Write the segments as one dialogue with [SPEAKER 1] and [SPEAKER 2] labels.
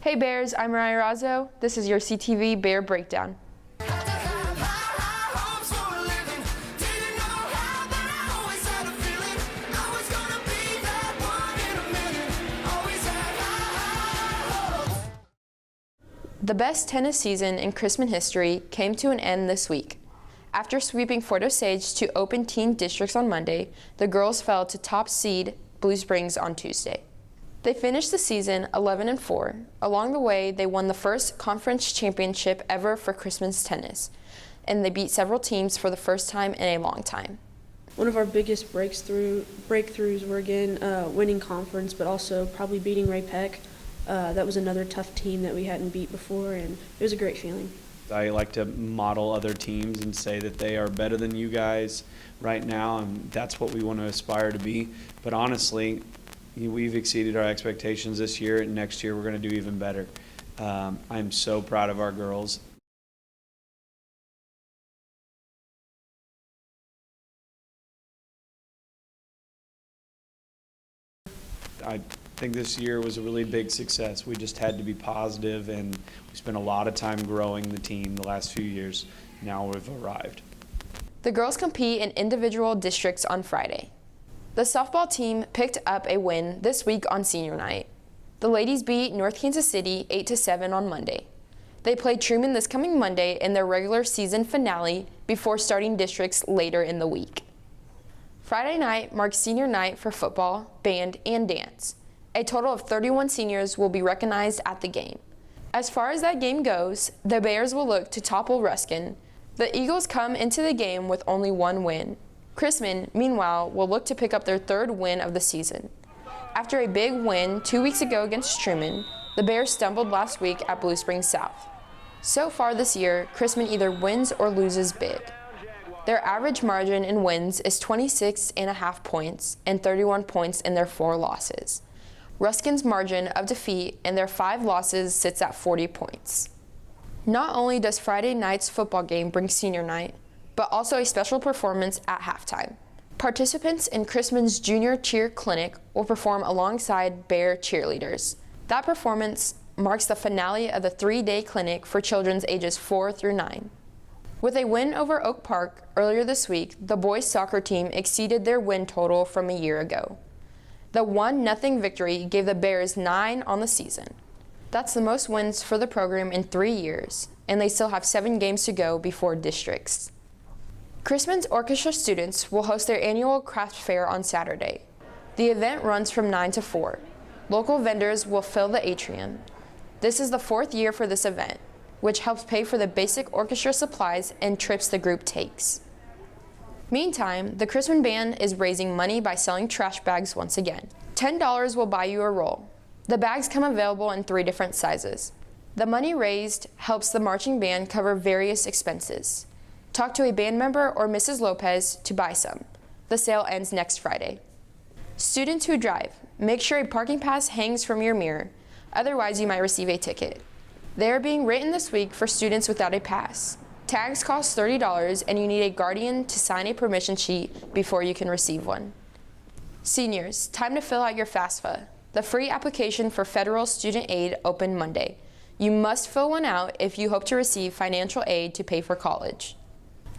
[SPEAKER 1] Hey Bears, I'm Mariah Razzo. This is your CTV Bear Breakdown. The best tennis season in Chrisman history came to an end this week. After sweeping Fort Osage to open teen districts on Monday, the girls fell to top seed Blue Springs on Tuesday. They finished the season 11-4. Along the way, they won the first conference championship ever for Chrisman's tennis, and they beat several teams for the first time in a long time.
[SPEAKER 2] One of our biggest breakthroughs were again winning conference, but also probably beating Ray Peck. That was another tough team that we hadn't beat before, and it was a great feeling.
[SPEAKER 3] I like to model other teams and say that they are better than you guys right now, and that's what we want to aspire to be. But honestly, we've exceeded our expectations this year, and next year we're going to do even better. I'm so proud of our girls. I think this year was a really big success. We just had to be positive, and we spent a lot of time growing the team the last few years. Now we've arrived.
[SPEAKER 1] The girls compete in individual districts on Friday. The softball team picked up a win this week on senior night. The ladies beat North Kansas City 8-7 on Monday. They play Truman this coming Monday in their regular season finale before starting districts later in the week. Friday night marks senior night for football, band, and dance. A total of 31 seniors will be recognized at the game. As far as that game goes, the Bears will look to topple Ruskin. The Eagles come into the game with only one win. Chrisman, meanwhile, will look to pick up their third win of the season. After a big win 2 weeks ago against Truman, the Bears stumbled last week at Blue Springs South. So far this year, Chrisman either wins or loses big. Their average margin in wins is 26.5 points and 31 points in their 4 losses. Ruskin's margin of defeat in their 5 losses sits at 40 points. Not only does Friday night's football game bring senior night, but also a special performance at halftime. Participants in Chrisman's Junior Cheer Clinic will perform alongside Bear cheerleaders. That performance marks the finale of the 3-day clinic for children ages 4 through 9. With a win over Oak Park earlier this week, the boys' soccer team exceeded their win total from a year ago. The 1-0 victory gave the Bears 9 on the season. That's the most wins for the program in 3 years, and they still have 7 games to go before districts. Chrisman's orchestra students will host their annual craft fair on Saturday. The event runs from 9 to 4. Local vendors will fill the atrium. This is the 4th year for this event, which helps pay for the basic orchestra supplies and trips the group takes. Meantime, the Chrisman Band is raising money by selling trash bags once again. $10 will buy you a roll. The bags come available in 3 different sizes. The money raised helps the marching band cover various expenses. Talk to a band member or Mrs. Lopez to buy some. The sale ends next Friday. Students who drive, make sure a parking pass hangs from your mirror, otherwise you might receive a ticket. They are being written this week for students without a pass. Tags cost $30 and you need a guardian to sign a permission sheet before you can receive one. Seniors, time to fill out your FAFSA. The free application for federal student aid opened Monday. You must fill one out if you hope to receive financial aid to pay for college.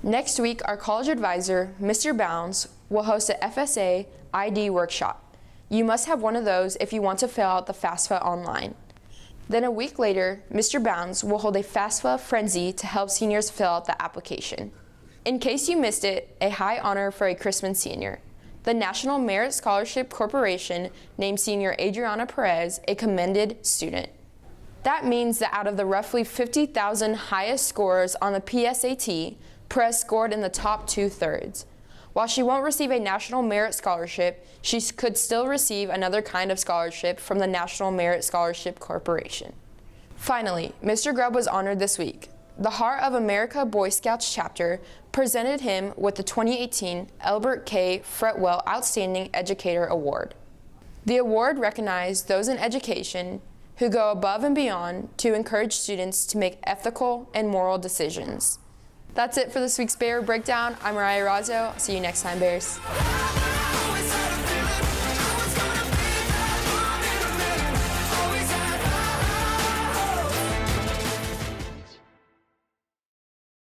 [SPEAKER 1] Next week, our college advisor, Mr. Bounds, will host a FSA ID workshop. You must have one of those if you want to fill out the FAFSA online. Then a week later, Mr. Bounds will hold a FAFSA frenzy to help seniors fill out the application. In case you missed it, a high honor for a Chrisman senior. The National Merit Scholarship Corporation named senior Adriana Perez a commended student. That means that out of the roughly 50,000 highest scorers on the PSAT, Perez scored in the top 2/3. While she won't receive a National Merit Scholarship, she could still receive another kind of scholarship from the National Merit Scholarship Corporation. Finally, Mr. Grubb was honored this week. The Heart of America Boy Scouts chapter presented him with the 2018 Elbert K. Fretwell Outstanding Educator Award. The award recognized those in education who go above and beyond to encourage students to make ethical and moral decisions. That's it for this week's Bear Breakdown. I'm Mariah Razzo. See you next time, Bears.